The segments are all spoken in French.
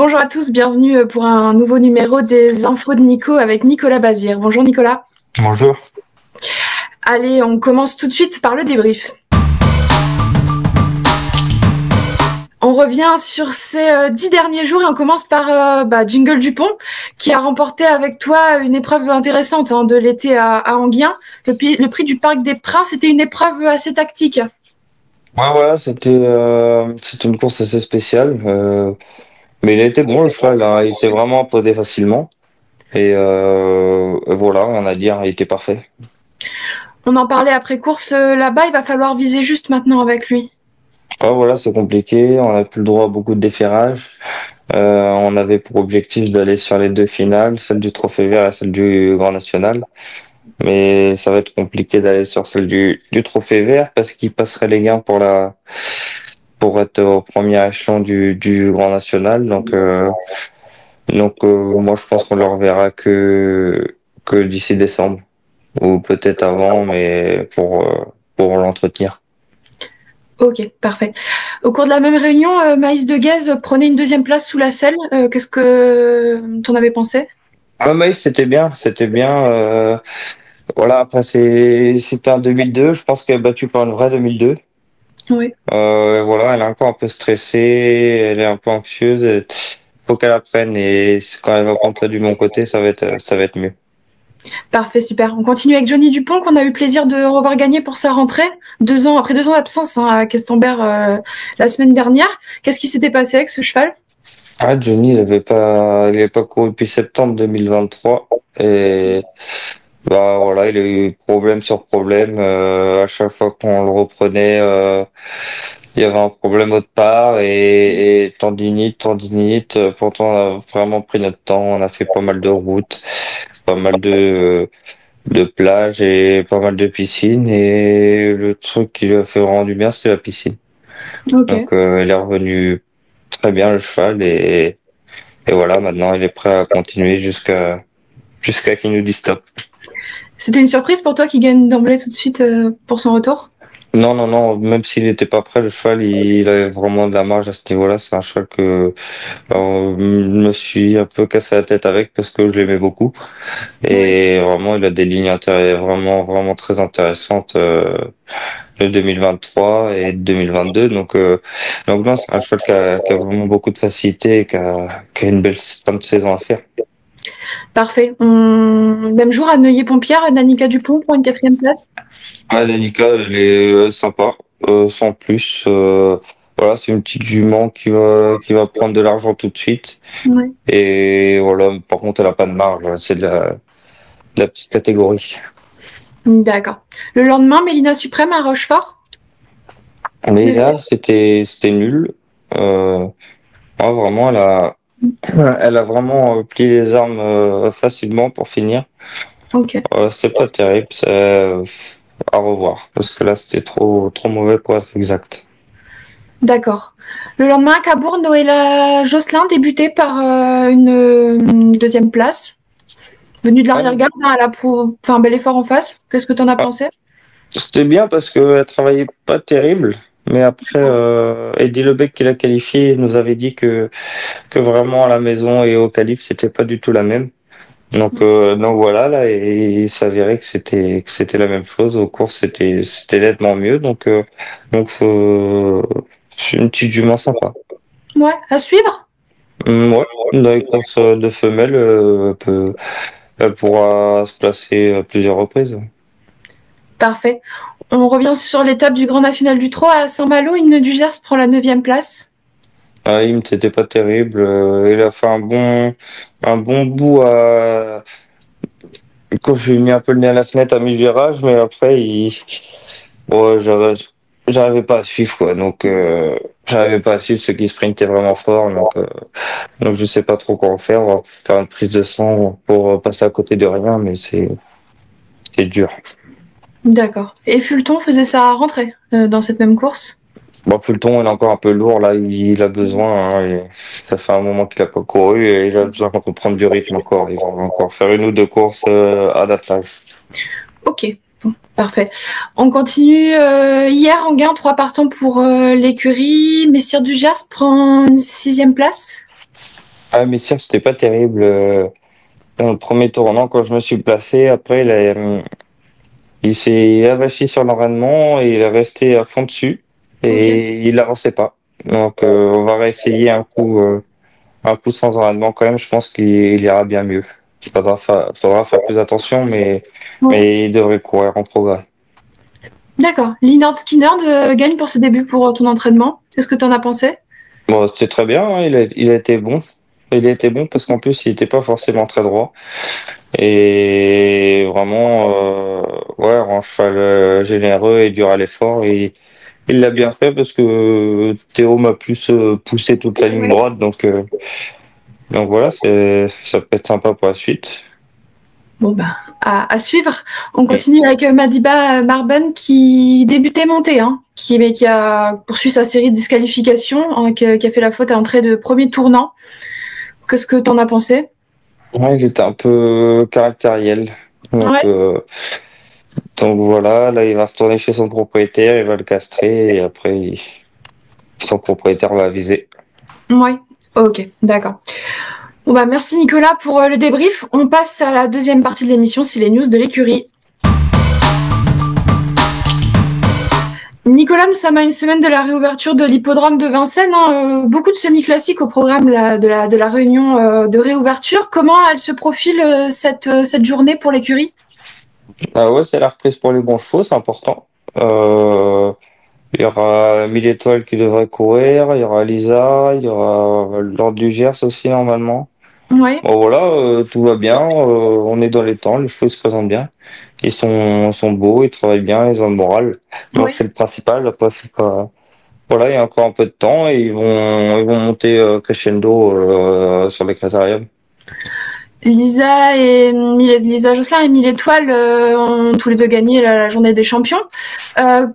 Bonjour à tous, bienvenue pour un nouveau numéro des infos de Nico avec Nicolas Bazir. Bonjour Nicolas. Bonjour. Allez, on commence tout de suite par le débrief. On revient sur ces 10 derniers jours et on commence par Jingle Dupont qui a remporté avec toi une épreuve intéressante de l'été à Enghien. Le prix du Parc des Princes, c'était une épreuve assez tactique. Ouais, voilà, c'était une course assez spéciale, mais il a été bon le cheval, hein, il s'est vraiment imposé facilement et voilà, rien à dire, il était parfait. On en parlait après course là-bas, il va falloir viser juste maintenant avec lui. Ouais, voilà, c'est compliqué, on n'a plus le droit à beaucoup de déferrage. On avait pour objectif d'aller sur les deux finales, celle du Trophée Vert et celle du Grand National, mais ça va être compliqué d'aller sur celle du Trophée Vert parce qu'il passerait les gains pour être au premier échelon du Grand National, donc, moi, je pense qu'on le reverra que d'ici décembre, ou peut-être avant, mais pour l'entretenir. Ok, parfait. Au cours de la même réunion, Maïs de Guèze prenait une deuxième place sous la selle. Qu'est-ce que t'en avais pensé? Ah, Maïf, c'était bien, c'était bien. Voilà, après, c'était un 2002, je pense qu'elle est battue par une vraie 2002. Oui. Voilà, elle est encore un peu stressée, elle est un peu anxieuse. Il faut qu'elle apprenne, et quand elle va prendre ça du bon côté, ça va être mieux. Parfait, super. On continue avec Johnny Dupont, qu'on a eu le plaisir de revoir gagner pour sa rentrée. Après 2 ans d'absence à Questembert la semaine dernière. Qu'est-ce qui s'était passé avec ce cheval? Ah, Johnny, il avait pas couru depuis septembre 2023. Et bah voilà, il a eu problème sur problème. À chaque fois qu'on le reprenait, il y avait un problème autre part, et tendinite, tendinite. Pourtant, on a vraiment pris notre temps. On a fait pas mal de routes, pas mal de plages et pas mal de piscines. Et le truc qui lui a fait vraiment du bien, c'est la piscine. Ok. Donc, il est revenu très bien le cheval, et voilà, maintenant il est prêt à continuer jusqu'à qu'il nous dise stop. C'était une surprise pour toi qui gagne d'emblée tout de suite pour son retour? Non, non, non, même s'il n'était pas prêt, le cheval, il avait vraiment de la marge à ce niveau-là. C'est un cheval que je me suis un peu cassé la tête avec parce que je l'aimais beaucoup. Oui. Et vraiment, il a des lignes vraiment, vraiment très intéressantes, de 2023 et 2022. Donc non, c'est un cheval qui a vraiment beaucoup de facilité et qui a une belle fin de saison à faire. Parfait. Même jour à Neuilly-Pompière, Danica Dupont pour une 4e place. Ah, Danica, elle est sympa, sans plus. Voilà, c'est une petite jument qui va prendre de l'argent tout de suite. Oui. Et voilà, par contre, elle a pas de marge, c'est de la petite catégorie. D'accord. Le lendemain, Mélina Suprême à Rochefort. Mais Neuvième. là, c'était nul. Euh, vraiment, elle a vraiment plié les armes facilement pour finir. Ok. C'est pas terrible, c'est à revoir, parce que là, c'était trop, trop mauvais pour être exact. D'accord. Le lendemain, à Cabourg, Noëlla Josselin débutait par une 2e place. Venue de l'arrière-garde, elle a fait un bel effort en face. Qu'est-ce que tu en as Ah, pensé? c'était bien parce qu'elle travaillait pas terrible, mais après, Eddie Lebec qui l'a qualifié nous avait dit que vraiment à la maison et au qualif, c'était pas du tout la même. Donc voilà, là, et il s'avérait que c'était la même chose. Aux courses, c'était nettement mieux. C'est une petite jument sympa. Ouais, à suivre. Ouais, dans les courses de femelles, elle pourra se placer à plusieurs reprises. Parfait. On revient sur l'étape du Grand National du Trot à Saint-Malo. Hymne du Gers prend la 9e place. Ah, Im, c'était pas terrible. Il a fait un bon bout quand j'ai mis un peu le nez à la fenêtre à mi-virage, mais après, ouais, j'arrivais pas à suivre, quoi. J'arrivais pas à suivre ceux qui sprintaient vraiment fort. Donc je sais pas trop quoi en faire. On va faire une prise de sang pour passer à côté de rien, mais c'est dur. D'accord. Et Fulton faisait sa rentrée dans cette même course. Bon, Fulton, il est encore un peu lourd, là, il a besoin, hein, et ça fait un moment qu'il a pas couru, et il a besoin qu'on reprenne du rythme encore. Il va encore faire une ou deux courses à l'attelage. Ok, bon, parfait. On continue. Hier, en gain, 3 partants pour l'écurie. Messire du Gers prend une 6e place. Ah, mais sûr, c'était pas terrible. Dans le premier tournant, quand je me suis placé, après, il s'est avachi sur l'enraînement et il est resté à fond dessus Ok. et il avançait pas. Donc, on va réessayer un coup sans enraînement quand même. Je pense qu'il ira bien mieux. Faudra faire plus attention, Ouais. mais il devrait courir en progrès. D'accord. Lynyrd Skynyrd gagne pour ses débuts pour ton entraînement. Qu'est-ce que tu en as pensé? Bon, c'était très bien, hein. Il a été bon. Il a été bon parce qu'en plus, il n'était pas forcément très droit. Et vraiment, ouais, un cheval généreux et dur à l'effort. Et il l'a bien fait parce que Théo m'a plus poussé toute la ligne Ouais. droite. Donc voilà, ça peut être sympa pour la suite. Bon, ben, à suivre. On Mm. continue avec Madiba Marben qui débutait montée, hein, qui a poursuivi sa série de disqualifications, hein, qui a fait la faute à l'entrée de premier tournant. Qu'est-ce que tu en as pensé? Ouais, il était un peu caractériel. Donc, Ouais, euh, donc voilà, là, il va retourner chez son propriétaire, il va le castrer et après, son propriétaire va aviser. ouais. Ok, d'accord. Bon, bah, merci Nicolas pour le débrief. On passe à la deuxième partie de l'émission, c'est les news de l'écurie. Nicolas, nous sommes à une semaine de la réouverture de l'hippodrome de Vincennes, hein. Beaucoup de semi-classiques au programme de la réunion de réouverture. Comment elle se profile cette journée pour l'écurie? Ah ouais, c'est la reprise pour les bons chevaux, c'est important. Euh, il y aura 1000 étoiles qui devraient courir, il y aura Lisa, il y aura l'Ordre du Gers aussi normalement. Ouais, Bon voilà, tout va bien, on est dans les temps, les chevaux se présentent bien. Sont beaux, ils travaillent bien, ils ont le moral. Donc ouais. c'est le principal. Après, c'est pas... Voilà, il y a encore un peu de temps et ils vont monter crescendo sur les critériums. Lisa Josselin et Mille Étoiles ont tous les deux gagné la journée des champions. Euh,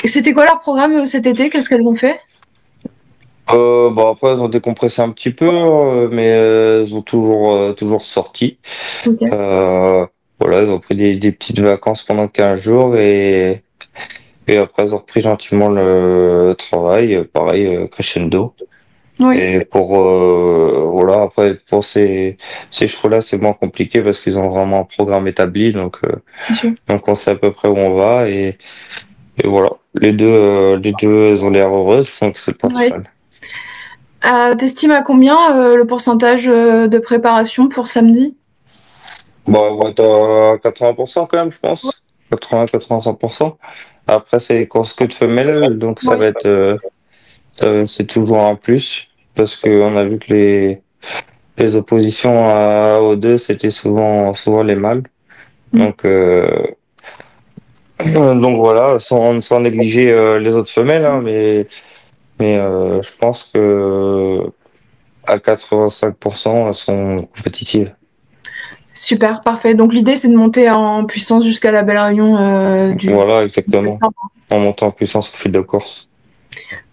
C'était quoi leur programme cet été? Qu'est-ce qu'elles ont fait? Bon, après, ils ont décompressé un petit peu, mais ils ont toujours sorti. Ok. Euh, voilà, ils ont pris des petites vacances pendant 15 jours et après, ils ont repris gentiment le travail, pareil, crescendo. Oui, Et voilà, après, pour ces chevaux-là, c'est moins compliqué parce qu'ils ont vraiment un programme établi, c'est sûr. donc on sait à peu près où on va et voilà. Les deux, elles ont l'air heureuses, donc c'est le Oui. principal. T'estimes à combien le pourcentage de préparation pour samedi? Bon, on va être à 80% quand même, je pense. 80-85%. Après, c'est les courses que de femelles, donc ça Oui. va être, c'est toujours un plus parce qu'on a vu que les oppositions aux deux, c'était souvent les mâles. Mm. Donc, donc voilà, sans négliger les autres femelles, hein, mais je pense que à 85%, elles sont compétitives. Super, parfait. Donc l'idée c'est de monter en puissance jusqu'à la belle réunion du Voilà, exactement. septembre. En montant en puissance au fil de course.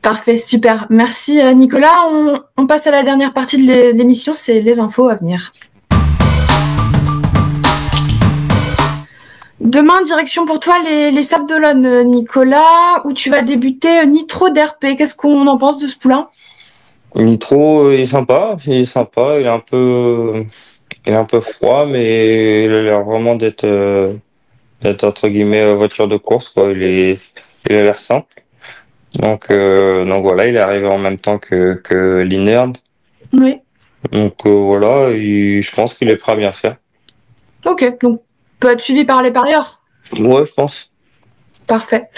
Parfait, super. Merci Nicolas. On passe à la dernière partie de l'émission, c'est les infos à venir. Demain, direction pour toi les Sables d'Olonne, Nicolas, où tu vas débuter Nitro d'RP. Qu'est-ce qu'on en pense de ce poulain? Nitro, il est un peu froid, mais il a l'air vraiment d'être entre guillemets voiture de course, quoi. Il a l'air simple. Donc voilà, il est arrivé en même temps que Linerd. Oui. Voilà, je pense qu'il est prêt à bien faire. Ok, donc peut être suivi par les parieurs. Ouais, je pense. Parfait.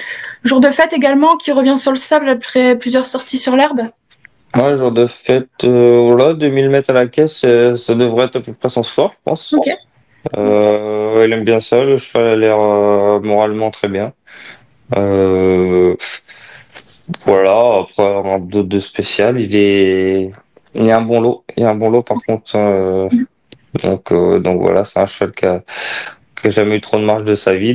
Jour de fête également qui revient sur le sable après plusieurs sorties sur l'herbe. Ouais, jour de fête, voilà, 2000 mètres à la caisse, ça devrait être à peu près son sport, je pense. Ok. Il aime bien ça, le cheval a l'air moralement très bien. Euh, voilà, après, en d'autres de spécial, il y a un bon lot. Il y a un bon lot, par contre. Donc voilà, c'est un cheval qui a jamais eu trop de marge de sa vie.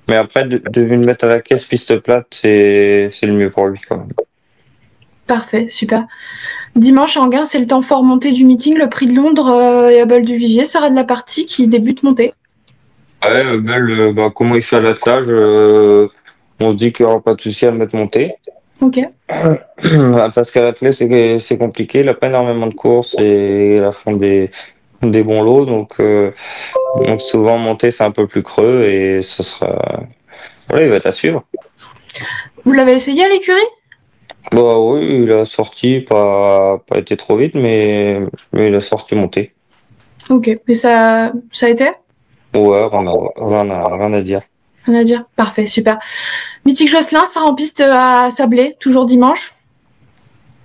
Mais après, 2000 mètres à la caisse, piste plate, c'est le mieux pour lui, quand même. Parfait, super. Dimanche à Anguin, c'est le temps fort monté du meeting. Le prix de Londres et Abel du Vivier sera de la partie qui débute montée. Ouais, Bell, bah, comment il fait à l'attelage, on se dit qu'il n'y aura pas de souci à le mettre monter. Ok. Parce qu'à l'athlète, c'est compliqué. Il a pas énormément de courses et il a font des bons lots. Donc souvent, monter, c'est un peu plus creux et ce sera. Voilà, il va être à suivre. Vous l'avez essayé à l'écurie? Bah oui, il a sorti, pas été trop vite, mais il a sorti monter. Ok. Mais ça a été? Ouais, rien à dire. Rien à dire. Parfait, super. Mythique Jocelyn sera en piste à Sablé, toujours dimanche.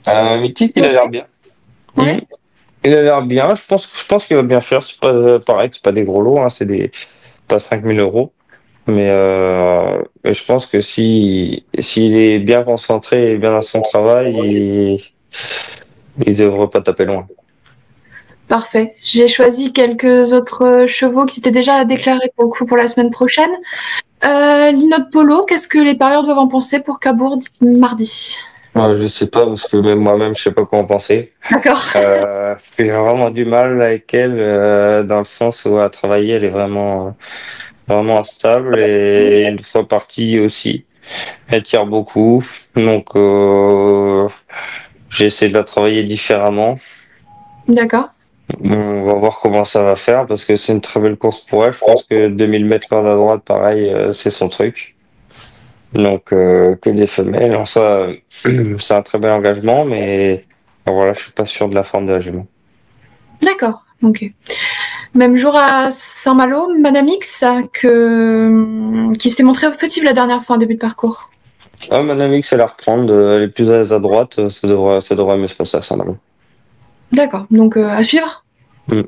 Mythique, il a Ok. l'air bien. Ouais. Mhm. Il a l'air bien. Je pense qu'il va bien faire. C'est pas pareil, c'est pas des gros lots, hein, c'est pas 5 000 euros. Mais je pense que s'il est bien concentré et bien dans son travail, il devrait pas taper loin. Parfait. J'ai choisi quelques autres chevaux qui s'étaient déjà déclarés pour le coup pour la semaine prochaine. Linode Polo, qu'est-ce que les parieurs doivent en penser pour Cabourg mardi? Je sais pas parce que même moi-même, je sais pas quoi en penser. D'accord. J'ai vraiment du mal avec elle dans le sens où à travailler, elle est vraiment instable et une fois partie aussi, elle tire beaucoup. J'essaie de la travailler différemment. D'accord. On va voir comment ça va faire parce que c'est une très belle course pour elle. Je pense que 2000 mètres corde à droite, pareil, c'est son truc. Que des femelles. En soi, c'est un très bel engagement, mais voilà, je suis pas sûr de la forme de la jument. D'accord. Ok. Même jour à Saint-Malo, Madame X, qui s'était montrée fautive la dernière fois en début de parcours. Ah, mon ami, c'est la reprendre. Elle est plus à l'aise à droite. Ça devrait mieux se passer à Saint-Malo. D'accord. Donc à suivre. Ouais.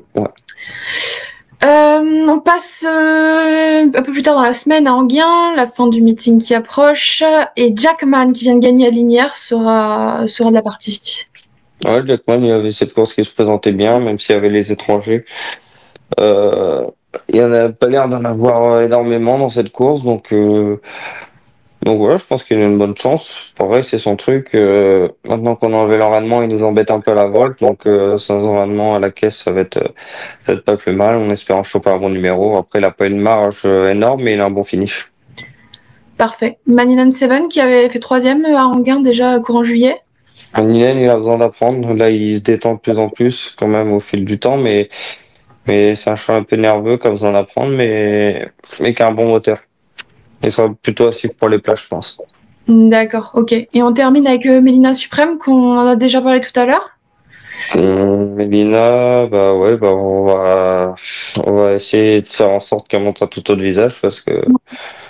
On passe un peu plus tard dans la semaine à Anguien, la fin du meeting qui approche, et Jackman qui vient de gagner à Linière sera de la partie. Ouais, Jackman, il y avait cette course qui se présentait bien, même s'il y avait les étrangers. Euh, il n'y en a pas l'air d'en avoir énormément dans cette course, donc voilà, je pense qu'il a une bonne chance. Pareil, c'est son truc. Maintenant qu'on a enlevé l'enraînement, il nous embête un peu à la volte. Sans enraînement à la caisse, ça va être pas plus mal. On espère en choper un bon numéro. Après, il a pas une marge énorme, mais il a un bon finish. Parfait. Maninan Seven qui avait fait troisième à Anguin déjà courant juillet. Nilen, il a besoin d'apprendre. Là, il se détend de plus en plus, quand même, au fil du temps. Mais c'est un cheval un peu nerveux, qui a besoin d'apprendre, mais qui a un bon moteur. Il sera plutôt assis pour les plages, je pense. D'accord, ok. Et on termine avec Mélina Suprême qu'on en a déjà parlé tout à l'heure. Mélina, bah ouais, bah on va essayer de faire en sorte qu'elle monte un tout autre visage parce que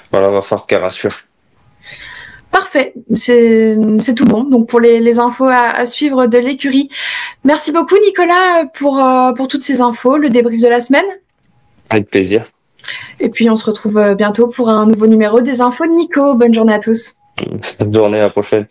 voilà, va falloir qu'elle rassure. Parfait, c'est tout bon. Donc pour les infos à suivre de l'écurie. Merci beaucoup Nicolas pour toutes ces infos, le débrief de la semaine. Avec plaisir. Et puis on se retrouve bientôt pour un nouveau numéro des infos de Nico. Bonne journée à tous. Bonne journée, à la prochaine.